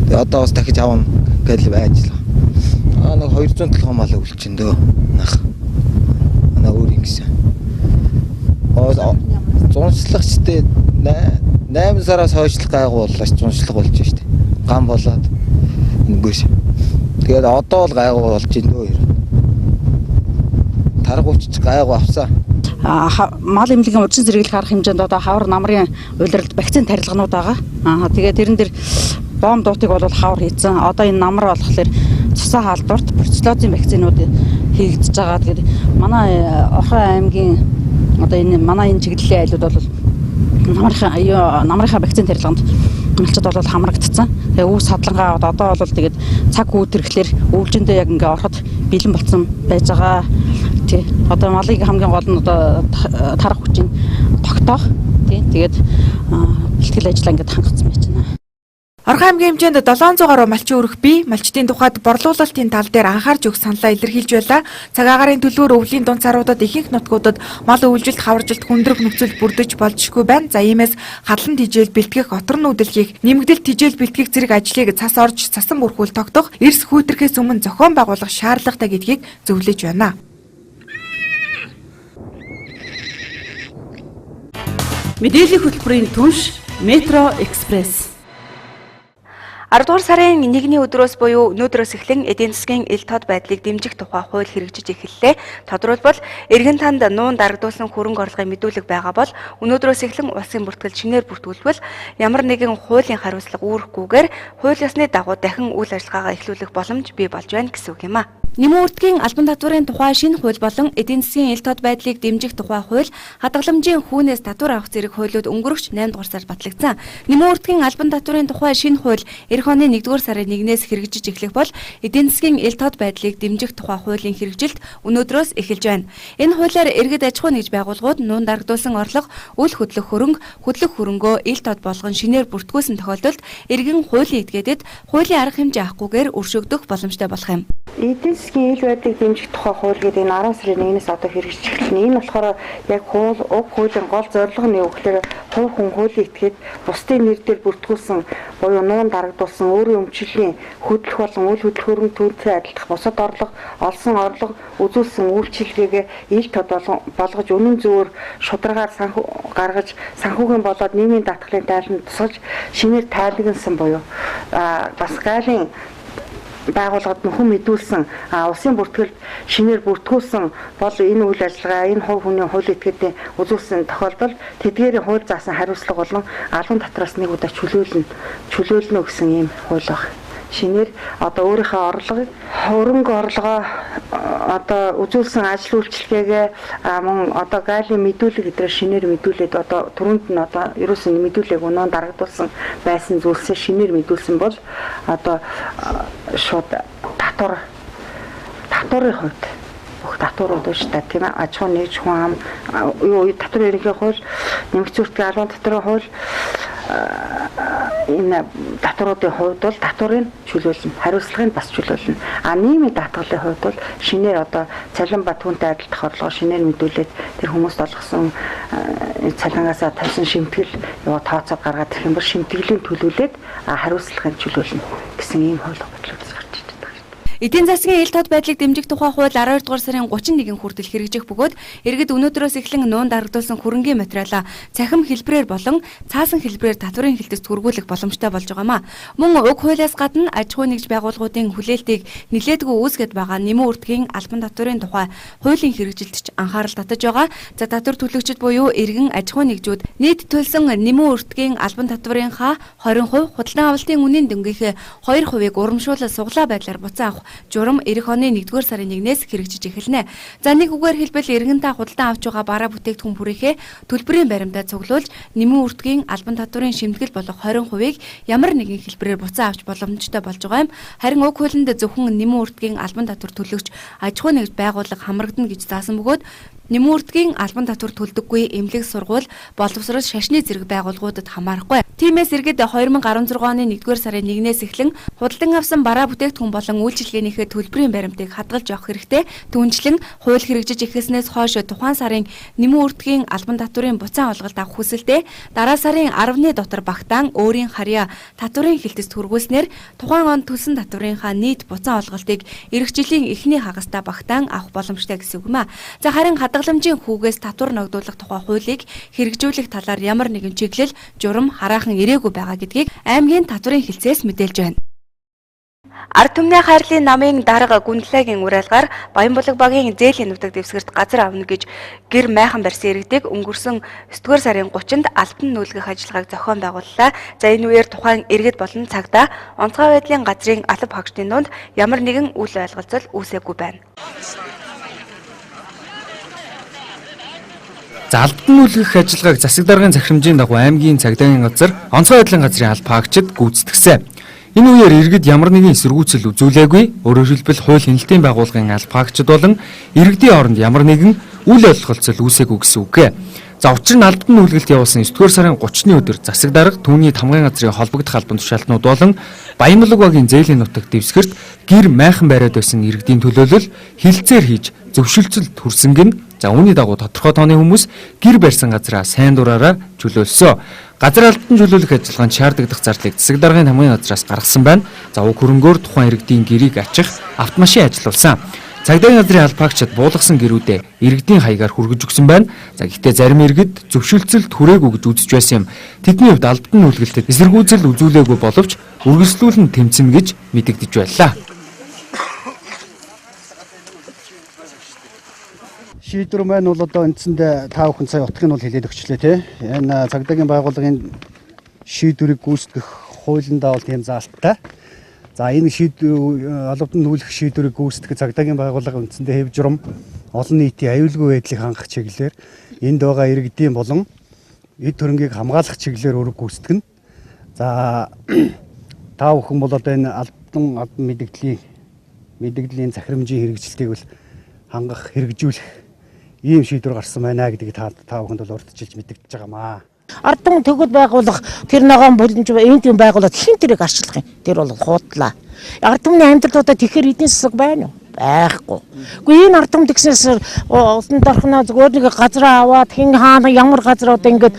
Тэгээ одоо бас дахиж авам гэж байж л. Нэг 207 мал өвлчин дөө. Нах. Өөр ингэсэн. Зуншлагчтэй 8 сараас хойшлох гайгүй боллоо зуншлах болж штэ. гам болоод үгүйс. Тэгээд одоо бол гайгүй болж байна дөө. Таргууч гайгүй авсан. Мал эмнэлгийн урьдчилан сэргийлэх арга хэмжээнд одоо хавар намрын улиралд вакцины тарилганууд байгаа. Тэгээд тэрэн дээр бом дуутыг бол хавар хийсэн. Одоо энэ намар болохоор цусан халдварт бруцеллозын вакцинууд хийгдэж байгаа. Тэгээд манай Орхон аймгийн одоо энэ манай энэ чиглэлийн айлууд бол намрынхаа вакцины тарилганд малчид бол хамрагдсан. Тэгээ үс садлангаа одоо бол тэгээд цаг үүтрэхлээр өвлжөндөө яг ингээ ороход бэлэн болсон байж байгаа. Тий. Одоо малыг хамгийн гол нь одоо тарах хүчин тогтоох. Тий. Тэгээд бэлтгэл ажлаа ингээд хангацсан байж байна. Орхон аймгийн хэмжээнд 700 гаруй малчин өрөх бие малчдын тухайд борлуулалтын тал дээр анхаарч өгөх саналаа илэрхийлж байлаа. Цаг агарын төлбөр өвлийн дунд саруудад ихэнх нутгуудад мал өвлжилт хаваржилт хүндрэх нөхцөл бүрдэж болжгүй байна. За иймээс хадлан тижэл бэлтгэх, отор нүүдэл хийх, нэмэгдэл тижэл бэлтгэх зэрэг ажлыг цас орж цасан бүрхүүл тогтоох, эрс хүйтрэхээс өмнө зохион байгуулах шаардлагатай гэдгийг зөвлөж байна. Мэдээллийн хөтөлбөрийн түнш Метро Экспресс. 10 дугаар сарын 1-ний өдрөөс буюу өнөөдрөөс эхлэн эдийн засгийн ил тод байдлыг дэмжих тухай хууль хэрэгжиж эхэллээ. Тодорхойлбол эргэн танд нуун дарагдуулсан хөрөнгө орлогын мэдүүлэг байгаа бол өнөөдрөөс эхлэн улсын бүртгэл шинээр бүртгүүлбэл ямар нэгэн хуулийн хариуцлага үүрэхгүйгээр хууль ёсны дагуу дахин үйл ажиллагаагаа эхлүүлэх боломж бий болж байна гэсэн үг юм а. Нэмэн үртгийн албан татварын тухай шинэ хууль болон эдийн засгийн ил тод байдлыг дэмжих тухай хууль, хадгаламжийн хүүнээс татвар авах зэрэг хуулиуд өнгөрөгч 8 дугаар сард батлагдсан. Нэмэн үртгийн албан татварын тухай шинэ хууль эх оны 1-р сарын 1-ээс хэрэгжиж эхлэх бол эдийн засгийн ил тод байдлыг дэмжих тухай хуулийн хэрэгжилт өнөөдрөөс эхэлж байна. Энэ хуулиар иргэд аж ахуй нэгж байгууллагууд нуун дарагдуулсан орлого, үл хөдлөх хөрөнгөө ил тод болгон шинээр бүртгүүлсэн тохиолдолд иргэн хуулийн этгээдэд хуулийн арга хэмжээ авахгүйгээр өршөөгдөх боломжтой болох юм. Эдийн засгийн ил байдлыг дэмжих тухай хууль гэдэг энэ 10 сарын 1-ээс одоо хэрэгжиж эхэлнэ. Энэ болохоор яг хуулийн гол зорилго нь юу гэхээр хувь хүн хуулийн этгээд бусдын нэр дээр бүртгүүлсэн буюу нуун дарагдуулсан өөрийн өмчлөлийн хөдлөх болон үйл хөдлөх хөрөнгө төлөвтэй адилдах бусад орлого, олсон орлого үзүүлсэн үйлчилгээгээ ил тод болгож үнэн зөвөр шударгаар гаргаж санхүүгийн болоод нийгмийн даатгалын тайланд тусгаж шинээр тайлагнсан буюу бас гайлын байгууллагад нөхөн мэдүүлсэн улсын бүртгэлд шинээр бүртгүүлсэн бол энэ үйл ажиллагаа энэ хувь хүний хууль этгээдийн үзүүлсэн тохиолдолд тэдгээрийн хууль заасан хариуцлага болон албан татвараас нэг удаа чөлөөлнө гэсэн ийм хууль баг. Шинээр одоо өөрийнхөө орлогыг хөрөнгө орлогоо одоо үзүүлсэн ажил үйлчилгээгээ мөн одоо гайлын мэдүүлэг эдрээр шинээр мэдүүлээд одоо түрүүнд нь одоо ерөөсөн мэдүүлэг өнөө дарагдуулсан байсан зүйлсээ шинээр мэдүүлсэн бол одоо шууд татварын хувьд бүх татварууд шүү дээ тийм ээ аж ахуй нэгж хүн ам юу татварын ерөнхий хууль нэмэгдсэн үртгийн албан татварын хууль энэ татваруудын хувьд бол татварыг чөлөөлнө, хариуцлагыг бас чөлөөлнө. Нийгмийн даатгалын хувьд бол шинээр одоо цалин ба түүнтэй адилдах орлогоо шинээр мэдүүлээд тэр хүмүүст олгосон цалингаас тавьсан шимтгэл тооцоо гаргаад ирэх юм бол шимтгэлийн төлөвлөлээд хариуцлагыг чөлөөлнө гэсэн ийм хууль бодлого гарч ирж байна. Эдийн засгийн ил тод байдлыг дэмжих тухай хууль 12 дугаар сарын 31-нд хүртэл хэрэгжих бөгөөд иргэд өнөөдрөөс эхлэн нуун дарагдуулсан хөрөнгийн материалаа цахим хэлбэрээр болон цаасан хэлбэрээр татварын хэлтэст хүргүүлэх боломжтой болж байгаамаа. Мөн уг хуулиас гадна аж ахуй нэгж байгууллагуудын хүлээлтийг нэлээдгүй үүсгэж байгаа нэмэн үртгийн албан татварын тухай хуулийн хэрэгжилт ч анхаарал татаж байгаа. За татвар төлөгчид буюу иргэн аж ахуй нэгжүүд нийт төлсөн нэмэн үртгийн албан татварынхаа 20%, худалдан авалтын үнийн дөнгийнхээ 2%-ийг урамшуулал суглаа байдлаар буцаа авах журам эх оны 1-р сарын 1-ээс хэрэгжиж эхэлнэ. За нэг үгээр хэлбэл иргэнтэй худалдан авч байгаа бараа бүтээгдэхүүн бүрийнхээ төлбөрийн баримтаа цуглуулж нэмэн үртгийн албан татварын шимтгэл болох 20%-ийг ямар нэгэн хэлбэрээр буцаа авч боломжтой болж байгаа юм. Харин уг хуулинд зөвхөн нэмэн үртгийн албан татвар төлөгч аж ахуй нэгж байгууллага хамрагдана гэж заасан бөгөөд нэмэн үртгийн албан татвар төлдөггүй эмнэлэг сургууль, боловсрол, шашны зэрэг байгууллагуудад хамаарахгүй. Тиймээс иргэд 2016 оны 1-р сарын 1-ээс эхлэн худалдан авсан бараа бүтээгдэхүүн болон үйлчилгээнийхээ төлбөрийн баримтыг хадгалж авах хэрэгтэй. Түүнчлэн хууль хэрэгжиж эхэлснээс хойш тухайн сарын нэмэн үртгийн албан татварын буцаан олголт авах хүсэлтэд дараа сарын 10-ны дотор багтаан өөрийн харьяа татварын хэлтэст хүргүүлснээр тухайн он төлсөн татварынхаа нийт буцаан олголтыг эх жилийн эхний хагастай багтаан авах боломжтой гэсэн үг юм а. За харин хадгаламжийн хүүгээс татвар ногдуулах тухай хуулийг хэрэгжүүлэх талаар ямар нэгэн чиглэл, журам хараахан ирээгүй байгаа гэдгийг аймгийн татварын хэлцээс мэдээлж байна. Ард түмний хайрлын намын дарга Гүндлэгийн уриалгаар Баянбулаг багийн зээлийн нутаг дэвсгэрт газар авна гэж гэр майхан барьсан иргэдэг өнгөрсөн 9-р сарын 30-нд алтан нүүлгэх ажиллагааг зохион байгууллаа. За энэ үеэр тухайн иргэд болон цагдаа онцгой байдлын газрын алба хаагчдын дунд ямар нэгэн үл ойлголцол үүсээгүй байна. За алтан нүүлгэх ажиллагааг засаг даргын захирамжийн дагуу аймгийн цагдаагийн газар онцгой байдлын газрын алба хаагчид гүйцэтгсэн. Энэ үеэр иргэд ямар нэгэн эсэргүүцэл үзүүлээгүй. Өөрөөр хэлбэл хууль хяналтын байгууллагын алба хаагчид болон иргэдийн хооронд ямар нэгэн үл ойлголцол үүсээгүй гэсэн үг. За учир нь алтан нүүлгэлт явуулсан 9-р сарын 30-ны өдөр засаг дарга түүний тамгын газрын холбогдох албан тушаалтнууд болон Баянбулаг багийн зээлийн нутаг дэвсгэрт гэр майхан бариад байсан иргэдийн төлөөлөл хилцээр хийж зөвшөлтсөлд хүрсэнг нь за үүний дагуу тодорхой тооны хүмүүс гэр барьсан газраа сайн дураараа чөлөөлсөн. Газар алтан чөлөөлөх ажиллагаанд шаардлагадах зарлыг засаг даргын тамгын газраас гаргасан байна. За уг хөрөнгөөр тухайн иргэдийн гэрийг ачих автомашин ажиллуулсан. Цагдаагийн газрын албаагчид буулгасан гэрүүдэд иргэдийн хаягаар хүргэж өгсөн байна. За гэхдээ зарим иргэд зөвшөлтсөлд хүрээгүй гэж үзэж байсан юм. Тэдний хувьд алтан нүүлгэлтэд эсэргүүцэл үзүүлээгүй боловч үргэлжлүүлэн тэмцэнэ гэж мэдэгдэж байлаа. Шийдвэр маань бол одоо үндсэндээ 5 сая утгыг нь бол хэлээд өгчлээ тий. Энэ цагдаагийн байгууллагын шийдвэрийг гүйцэтгэх хуулиндаа бол тийм заалттай. За энэ албан нүүлгэх шийдвэрийг гүйцэтгэх цагдаагийн байгууллага үндсэндээ хэв журам олон нийтийн аюулгүй байдлыг хангах чиглэлээр энд байгаа иргэдийн болон эд хөрөнгийг хамгаалах чиглэлээр өөрөг гүйцэтгэнэ. За та бүхэн бол одоо энэ албан мэдээллийн захирамжийн хэрэгжилтийг бол хангах хэрэгжүүлэх ийм шийдвэр гарсан байна гэдгийг та бүхэнд бол урдчилж мэдэгдэж байгаамаа. Ардын төгөл байгуулах тэр ногоон бүлэмж энд юм байгуулаад хэн тэрийг арчлах юм? Тэр бол хуудлаа. Ард түмний амьдралуудад тэгэхээр эдийн засаг байна уу? Байхгүй. Гэхдээ энэ ард түмд гэснээр усан дорхноо зүгээр нэг газар аваад хэн хаана ямар газрууд ингээд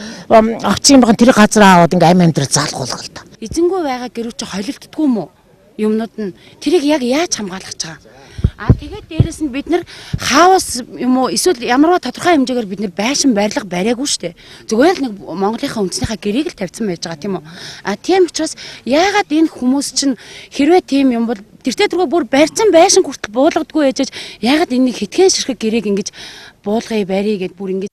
авчих юм бахан тэр газар аваад ингээд амь амьдрал залгуулах л та. Эзэнгүй байгаа гэрүү чи холилддгүй мүү? Юмнууд нь тэрийг яг яаж хамгаалах гэж байгаа? Тэгээд дээрэс нь бид нар хаос юм уу эсвэл ямарваа тодорхой хэмжээгээр бид нар байшин барилга бариагүй шүү дээ. Зүгээр л нэг Монголынхаа үндэснийхээ гэрээг л тавьсан байж байгаа тийм үү. Тийм учраас яагаад энэ хүмүүс чинь хэрвээ тийм юм бол тэртээ түргөө бүр барьсан байшин хүртэл буулгадаггүй ээжэж яагаад энийг хитгэн ширхэг гэрээг ингэж буулгая барья гэд бүр ингэж.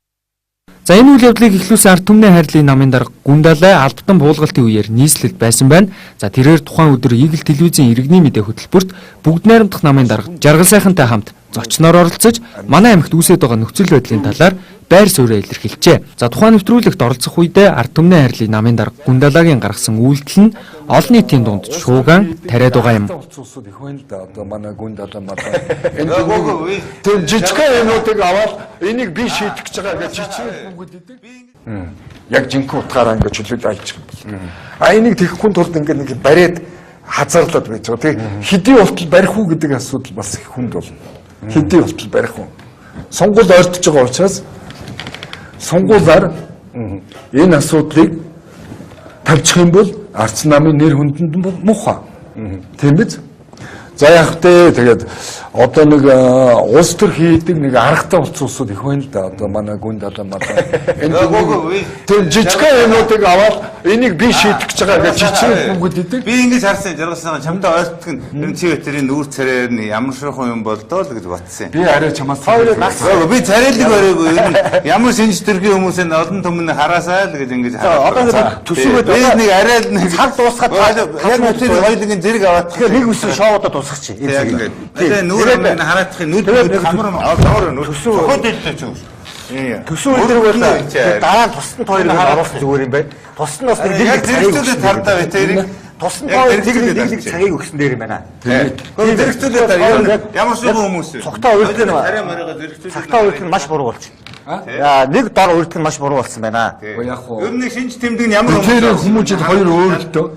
За энэ үйл явдлыг эхлүүлсэн ард түмний хайрлын намын дарга Гүндалай албатан буулгалтын үеэр нийслэлд байсан байна. За тэрээр тухайн өдөр Игэл телевизийн иргэний мэдээ хөтөлбөрт бүгд найрамдах намын дарга Жаргал сайхантай хамт зочноор оролцож манай аймагт үүсэж байгаа нөхцөл байдлын талаар байр суурьаа илэрхийлжээ. За тухайн нэвтрүүлэгт оролцох үедээ ард түмний хайрлын намын дарга Гүндалагийн гаргасан үйлдэл нь олон нийтийн дунд шууган тариад байгаа юм. Их байна л да. Одоо манай Гүндалаа манай тэр жижигхэн юмнуудыг аваад энийг би шийдэх гэж байгаа гэж жижигхэн бүгд идэг. Яг жинхэнэ утгаараа ингэ чөлөөлж айлчих юм. Энийг тэхгүй тулд ингэ нэг бариад хазаарлаад байж байгаа. Тэгээ хэдий болтол барих уу гэдэг асуудал бас их хүнд болно. Хэдий болтол барих уу. Сонгуул ойртож байгаа учраас сонгуулаар энэ асуудлыг тавьчих юм бол арц намын нэр хүндэнд муухай. Тийм биз? За яг тэгээд одоо нэг улс төр хийдэг нэг аргатай болсон усуд их байна л да. Одоо манай Гүндалаа манай энэ тэр жижигхэн юмнуудыг аваад энийг би шийдэх гэж байгаа гэж жижигхэн бүгд идэг. Би ингэж харсан жаргалсан чамдаа ойртох нь энэ чи тэрийн нүүр царайр нь ямар ширхүү юм болдоо л гэж батсан. Би арай чамаас би царайлаг өрөөгүй ямар шинж төргийн хүмүүсийн олон түмэн хараасаа л гэж ингэж одоо төсөөгөө би нэг арай нэг цаг дуусгаад яг тэр хоёулын зэрэг аваад тэгэхээр нэг үсэн шоудаа дуусгачих. Тэгээ нүүрээ хараадахын нүд хамар төсөө хөдөлтэй ч юм. Төсөө өдрөг бол дараа нь тусдан хоёрыг оруулах зүгээр юм байна. Тусдан бас нэг зэрэгцүүлээ тардаа бай тэрийг тусдан хоёр нэг цагийг өгсөн дээр юм байна. Тэгээд зэрэгцүүлээ тар ямар шиг хүмүүс вэ? Цогтой үйлдэл нь цагтаа үйлдэл нь маш буруу болчих. Яа нэг дор үйлдэл нь маш буруу болсон байна. Яг уу. Ер нь шинж тэмдэг нь ямар хүмүүс хүмүүжил хоёр өөр л дөө.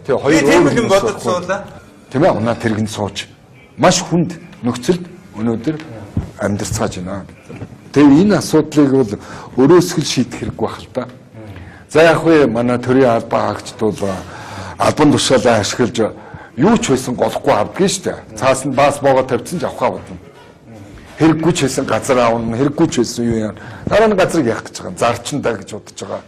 Тэгээ хоёр өөр юм бодож суулаа. Тийм ээ унаа тэргэнд сууж маш хүнд нөхцөлд өнөөдөр амьдарцгааж байна. Тэгээ энэ асуудлыг бол өрөөсгөл шийдэх хэрэг байх л та. За яг вэ манай төрийн албан хаагчд бол албан тушаалаа ашиглаж юу ч байсан голохгүй авдгийг шүү дээ. Цаас нь баас боогоо тавьсан ч авахаа бодно. Хэрэггүй ч хэлсэн газар аавна, хэрэггүй ч хэлсэн юу яа. Дараа нь газрыг яах гэж байгаа. Зарчиндаа гэж бодож байгаа.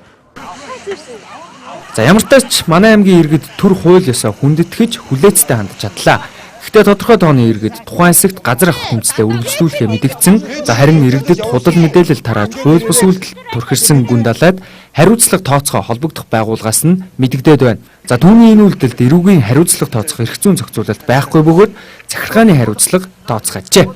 За ямар ч тач манай аймгийн иргэд төр хууль ёсоо хүндэтгэж хүлээцтэй хандж чадлаа. Гэхдээ тодорхой тооны иргэд тухайн хэсэгт газар авах хүнслээ үргэлжлүүлэхээ мэдгдсэн. За харин иргэдэд худал мэдээлэл тарааж хууль бус үйлдэл төрхирсэн гүн далайд хариуцлага тооцоохоо холбогдох байгууллагаас нь мэдэгдээд байна. За түүний энэ үйлдэлд эрүүгийн хариуцлага тооцох эрх зүйн зохицуулалт байхгүй бөгөөд захиргааны хариуцлага тооцох ажээ.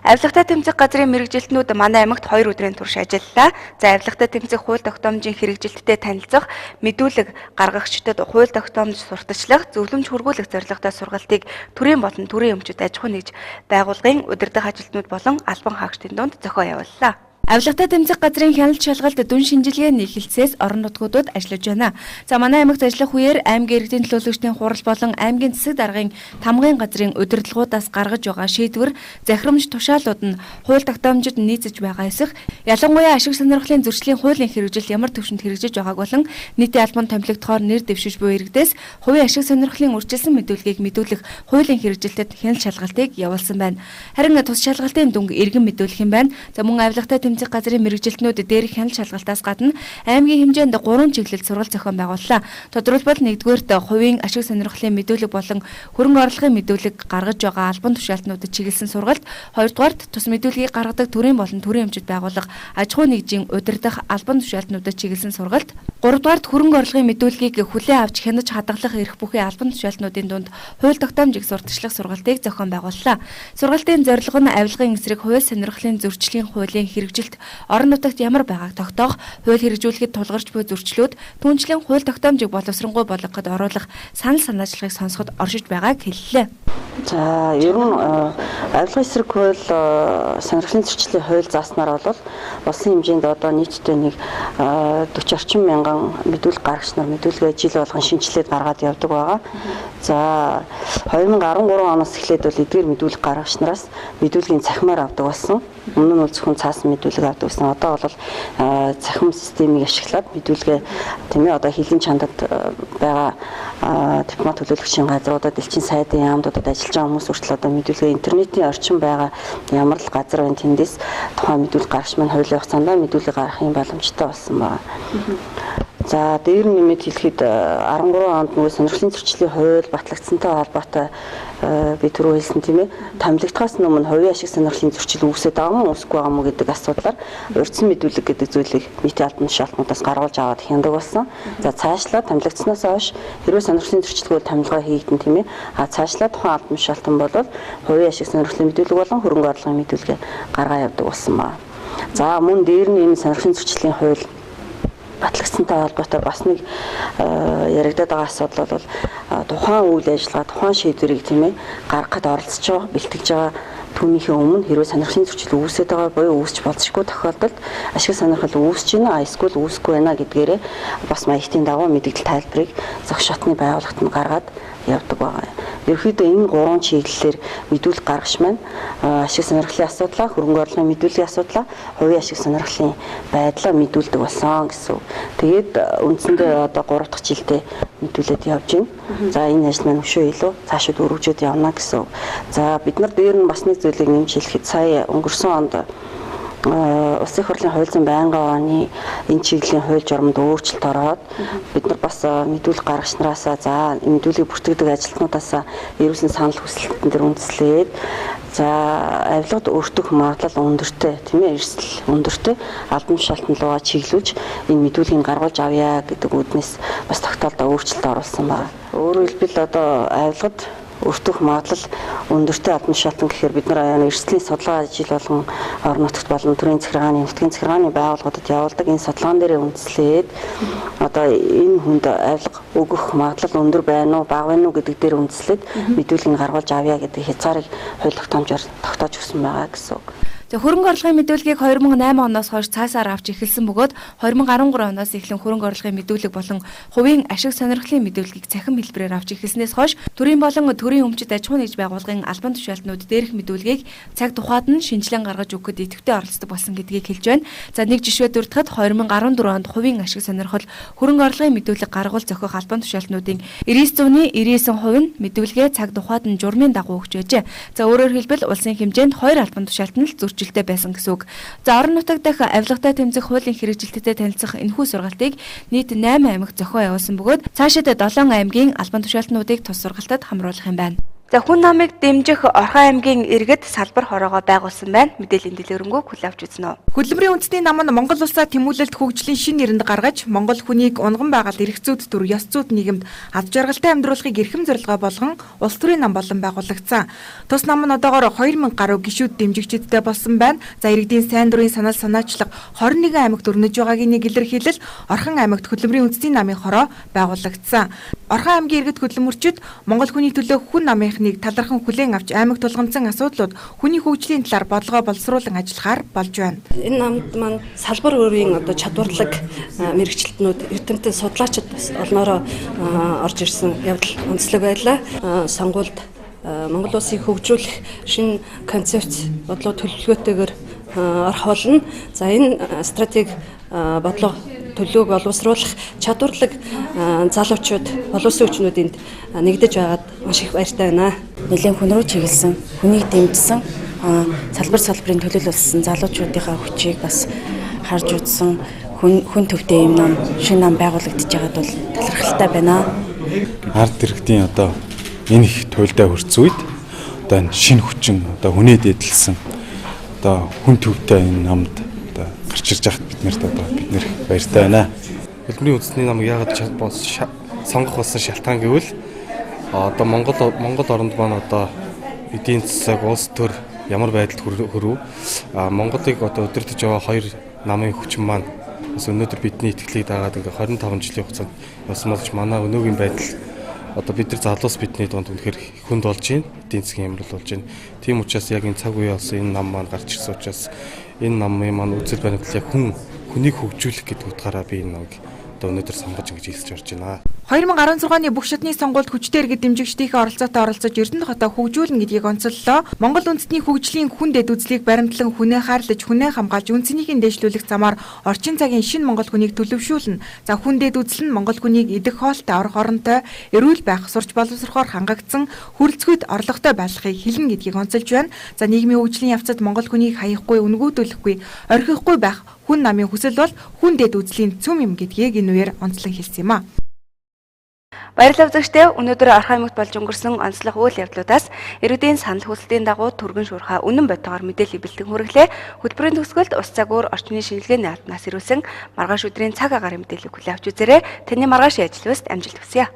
Авилгатай тэмцэх газрын мэрэгжилтнүүд манай аймагт 2 өдрийн турш ажиллалаа. За авилгатай тэмцэх хууль тогтоомжийн хэрэгжилттэй танилцах, мэдүүлэг гаргагчдад хууль тогтоомж сурталчлах, зөвлөмж хүргүүлэх зорилготой сургалтыг төрийн болон төрийн өмчөд аж ахуйн нэгж байгууллагын удирдах ажилтнууд болон албан хаагчдын дунд зохион явууллаа. Авилгатай тэмцэх газрын хяналт шалгалт дүн шинжилгээний эхэлсээс орон нутгуудад ажиллаж байна. За манай аймагт ажиллах үеэр аймгийн иргэдийн төлөөлөгчдийн хурал болон аймгийн засаг даргын тамгын газрын удирдлагуудаас гаргаж байгаа шийдвэр захирамж тушаалууд нь хууль тогтоомжид нийцэж байгаа эсэх, ялангуяа ашиг сонирхлын зөрчлийн хуулийн хэрэгжил ямар төвшөнд хэрэгжиж байгааг болон нийтийн албанд томилогдохоор нэр дэвшиж буй иргэдээс хувийн ашиг сонирхлын үржилсэн мэдүүлгийг мэдүүлэх хуулийн хэрэгжилтэд хяналт шалгалтыг явуулсан байна. Харин тус шалгалтын дүнг иргэн мэдүүлэх юм байна. За мөн авилгатай тэмцэх газрын мэрэгжилтнүүд дээрх хяналт шалгалтаас гадна аймгийн хэмжээнд 3 чиглэлд сургалт зохион байгууллаа. Тодорхойлбол 1-р хувийн ашиг сонирхлын мэдүүлэг болон хөрөнгө оруулалтын мэдүүлэг гаргаж байгаа албан тушаалтнуудад чиглэсэн сургалт, 2-р тус мэдүүлгийг гаргадаг төрийн болон төрийн өмчөд байгууллага аж ахуйн нэгжийн удирдах албан тушаалтнуудад чиглэсэн сургалт, 3-р хөрөнгө оруулалтын мэдүүлгийг хүлээн авч хянаж хадгалах эрх бүхий албан тушаалтнуудын дунд хууль тогтоомжийг сурталчлах сургалтыг зохион байгууллаа. Сургалтын зорилго нь авилгын эсрэг хууль сонирхлын зөрчлийн хуулийн хэрэгжилт орон нутагт ямар байгааг тогтоох, хууль хэрэгжүүлэхэд тулгарч буй зөрчлүүд түүнчлэн хууль тогтоомжийг боловсронгуй болгоход оруулах санал санаачлагыг сонсоход оршиж байгааг хэллээ. За ер нь авилгын эсрэг хууль сонирхлын зөрчлийн хууль зааснаар бол улсын хэмжээнд одоо нийтдээ нэг 40 орчим мянган мэдүүлэг гаргагч нар мэдүүлгээ жил болгон шинжилээд гаргаад явдаг байгаа. За 2013 оноос эхлээд бол эдгээр мэдүүлэг гаргагч нараас мэдүүлгийн цахимаар авдаг болсон. Өмнө нь бол зөвхөн цаасан мэдүүлэг авдаг гэсэн. Одоо бол цахим системийг ашиглаад мэдүүлгээ тийм ээ одоо хилийн чандад байгаа дипломат төлөөлөгчийн газруудад, элчин сайдын яамдуудад ажиллаж байгаа хүмүүс хүртэл одоо мэдүүлгээ интернетийн орчин байгаа ямар л газар байна тэндээс тухайн мэдүүлэг гаргагч маань хуулийн хугацаанд мэдүүлэг гаргахын боломжтой болсон байна. За дээр нь нэмэт хэлэхэд 13 онд нөгөө сонирхлын зөрчлийн хууль батлагдсантай холбоотой би түрүү хэлсэн тийм ээ томилогдохоос өмнө хувийн ашиг сонирхлын зөрчил үүсээд байгаа мó үүсэхгүй байгаа мó гэдэг асуудлаар урьдчилан мэдүүлэг гэдэг зүйлийг нийтийн албан тушаалтнуудаас гаргуулж аваад хяндаг болсон. За цаашлаа томилогдсноос хойш хэрвээ сонирхлын зөрчилгүй томилгоо хийгдэн тийм ээ цаашлаа тухайн албан тушаалтан бол хувийн ашиг сонирхлын мэдүүлэг болон хөрөнгө оруулалтын мэдүүлгээ гаргаа явдаг болсон байна. За мөн дээр нь энэ сонирхлын зөрчлийн хууль батлагдсантай холбоотой бас нэг яригдаад байгаа асуудал бол тухайн үйл ажиллагаа, тухайн шийдвэрийг тийм ээ гаргахад оролцож байгаа, бэлтгэж байгаа түүнийхээ өмнө хэрвээ сонирхлын зөрчил үүсээд байгаа буюу үүсч болзошгүй тохиолдолд ашиг сонирхол үүсэж байна, эсвэл үүсэхгүй байна гэдгээрээ бас маягтын дагуу мэдээлэл тайлбарыг зах шатны байгууллагт нь гаргаад явдаг байгаа. Ерөнхийдөө энэ 3 чиглэлээр мэдүүлэг гаргагч маань ашиг сонирхлын асуудлаа, хөрөнгө оруулалтын мэдүүллийн асуудлаа, хувийн ашиг сонирхлын байдлаа мэдүүлдэг болсон гэсэн. Тэгээд үндсэндээ одоо 3 дахь жилдээ мэдүүлээд явж байна. За энэ ажил маань өшөө илүү цаашид өргөжөд явна гэсэн. За бид нар дээр нь бас нэг зүйлийг нэмж хэлэхэд сая өнгөрсөн онд Улсын их хурлын хууль зүйн байнгын оны энэ чиглэлийн хууль журамд өөрчлөлт ороод бид нар бас мэдүүлэг гаргагч нараасаа за мэдүүлгийг бүртгэдэг ажилтнуудаасаа ерөөсөн санал хүсэлтэн дээр үндэслээд за авилгад өртөх магадлал өндөртэй тийм ээ эрсдэл өндөртэй албан тушаалтан руугаа чиглүүлж энэ мэдүүлгийг гаргуулж авъя гэдэг үүднээс бас тогтоолдоо өөрчлөлт оруулсан байна. Өөрөөр хэлбэл одоо авилгад өртөх магадлал өндөртэй албан тушаалтан гэхээр бид нар эрсдлийн судалгаа жил болгон орон нутагт болон төрийн захиргааны, нутгийн захиргааны байгууллагуудад явуулдаг энэ судалгаан дээр үндэслээд одоо энэ хүнд авилга өгөх магадлал өндөр байна уу, бага байна уу гэдэг дээр үндэслээд мэдүүлгийг гаргуулж авъя гэдэг хязгаарыг хууль тогтоомжоор тогтоож өгсөн байгаа гэсэн үг. За хөрөнгө орлогын мэдүүлгийг 2008 оноос хойш цаасаар авч эхэлсэн бөгөөд 2013 оноос эхлэн хөрөнгө орлогын мэдүүлэг болон хувийн ашиг сонирхлын мэдүүлгийг цахим хэлбэрээр авч эхэлснээс хойш төрийн болон төрийн өмчит аж ахуйн нэгж байгууллагын албан тушаалтнууд дээрх мэдүүлгийг цаг тухайд нь шинжилэн гаргаж өгөхөд идэвхтэй оролцдог болсон гэдгийг хэлж байна. За нэг жишээ дурдахад 2014 онд хувийн ашиг сонирхол хөрөнгө орлогын мэдүүлэг гаргуул зохиох албан тушаалтнуудын 99% нь мэдүүлгээ цаг тухайд нь журмын дагуу өгч байжээ. За өөрөөр хэлбэл улсын хэмжээнд 2 албан тушаалт нь зөрчилтэй байсан гэсэн үг. За орон нутаг дахь авилгатай тэмцэх хуулийн хэрэгжилтэд танилцах энэхүү сургалтыг нийт 8 аймагт зохион явуулсан бөгөөд цаашид 7 аймгийн албан тушаалтнуудыг тус сургалтад хамруулах юм байна. За хүн намыг дэмжих Орхон аймгийн иргэд салбар хороогоо байгуулсан байна. Мэдээллийн дэлгэрэнгүй хүлээн авч үзнэ. Хөдөлмөрийн үндэсний нам нь Монгол улсаа тэмүүлэлт хөгжлийн шин нэрэнд гаргаж, Монгол хүнийг унган байгаль эрх зүйд төр ёс зүйд нийгэмд ад жаргалтай амьдруулахыг эрхэм зорилгоо болгон улс төрийн нам болон байгуулагдсан. Тус нам нь одоогоор 2000 гаруй гишүүд дэмжигчдтэй болсон байна. За иргэдийн сайн дурын санал санаачлаг 21 аймагт өрнөж байгаагийн нэг илэрхийлэл Орхон аймагт хөдөлмөрийн үндэсний намын хороо байгуулагдсан. Орхон аймгийн иргэд хөдөлмөрчид Монгол хүний төлөө хүн намынхныг талархан хүлээн авч аймагт тулгамдсан асуудлууд хүний хөгжлийн талаар бодлогоо боловсруулан ажиллахаар болж байна. Энэ намд маань салбар өөрийн чадварлаг мэрэгчлэтнүүд эрдэмтэн судлаачид бас олноороо орж ирсэн явдал онцлог байлаа. Сонгуульд Монгол улсыг хөгжүүлэх шинэ концепц бодлого төлөвлөгөөтэйгээр орох болно. За энэ стратеги бодлого төлөвлөгөөг боловсруулах чадварлаг залуучууд, олон улсын хүчнүүдэнд нэгдэж байгаад маш их баяртай байна. Нэлээд хүн рүү чиглэсэн, хүнийг дэмжсэн, салбарын төлөөлөлсөн залуучуудынхаа хүчийг бас харж үзсэн хүн төвтэй юм ном, шинэ ном байгуулагдаж байгаад бол талархалтай байна. Ард иргэдийн одоо энэ их туйлдаа хүрсэн үед одоо энэ шинэ хүчин одоо хүнээд эдэлсэн одоо хүн төвтэй энэ намд одоо гарч ирж байхад бид нэр баяртай байна. Хөдөлмөрийн үндэсний намыг яагаад сонгох болсон шалтгаан гэвэл одоо Монгол оронд маань одоо эдийн засаг, улс төр ямар байдалд хүрв? Монголыг одоо удирдах байгаа хоёр намын хүчин маань бас өнөөдөр бидний итгэлийг дагаад ингээ 25 жилийн хугацаанд явсан болж манай өнөөгийн байдал одоо бид нар залуус бидний донд үнэхээр хүнд болж байна. Эдийн засгийн хямрал болж байна. Тийм учраас яг энэ цаг үеийн болсон энэ нам маань гарч ирсэн учраас энэ намын маань үзэл баримтлал яг хүнийг хөгжүүлэх гэдэг утгаараа би энэ намыг одоо өнөөдөр сонгож ингэж хэлсэж орж байна. 2016 оны бүх шатны сонгуульд хүчтэй иргэд дэмжигчдийнхээ оролцоотой оролцож Эрдэнэ хотоо хөгжүүлнэ гэдгийг онцоллоо. Монгол үндэстний хөгжлийн хүн дэд үзлийг баримтлан хүнээ хаарлаж, хүнээ хамгаалж, үндсэнийхээ дээшлүүлэх замаар орчин цагийн шинэ Монгол хүнийг төлөвшүүлнэ. За хүн дэд үзэл нь Монгол хүнийг идэх хоолтой, орох оронтой, эрүүл байх, сурч боловсрохоор хангагдсан, хүрлцгүйд орлоготой байлгахыг хэлнэ гэдгийг онцолж байна. За нийгмийн хөгжлийн явцад Монгол хүнийг хаяхгүй, үнгүүдүүлэхгүй, орхихгүй байх хүн намын хүсэл бол хүн дэд үзлийн цөм юм гэдгийг энэ үеэр онцлон хэлсэн юм а. Баярлалаа үзэгчдээ. Өнөөдөр Орхон аймагт болж өнгөрсөн онцлог үйл явдлуудаас иргэдийн санал хүсэлтийн дагуу түргэн шуурхай үнэн бодтойгоор мэдээлэл бэлтгэн хүргэлээ. Хөтөлбөрийн төгсгөлд ус цагуур орчны шинжилгээний албанаас ирүүлсэн маргааш өдрийн цаг агаарын мэдээллийг хүлээн авч үзээрэй. Таны маргаашийн ажил бэст амжилт хүсье.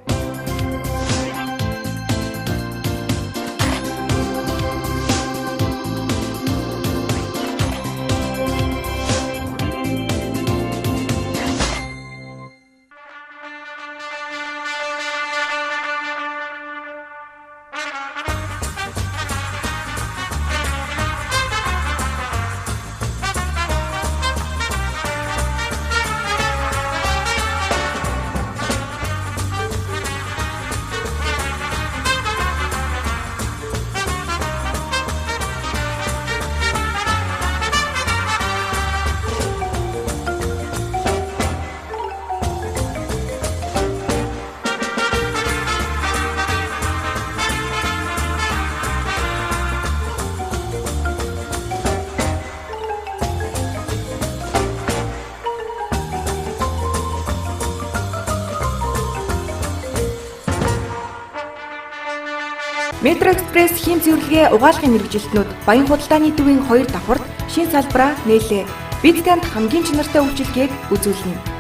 Метро экспресс хийм цэвэрлэгээ угаалгын мэргэжилтнүүд Баян худалдааны төвийн 2 давхурд шинэ салбараа нээлээ. Бид танд хамгийн чанартай үйлчилгээг үзүүлнэ.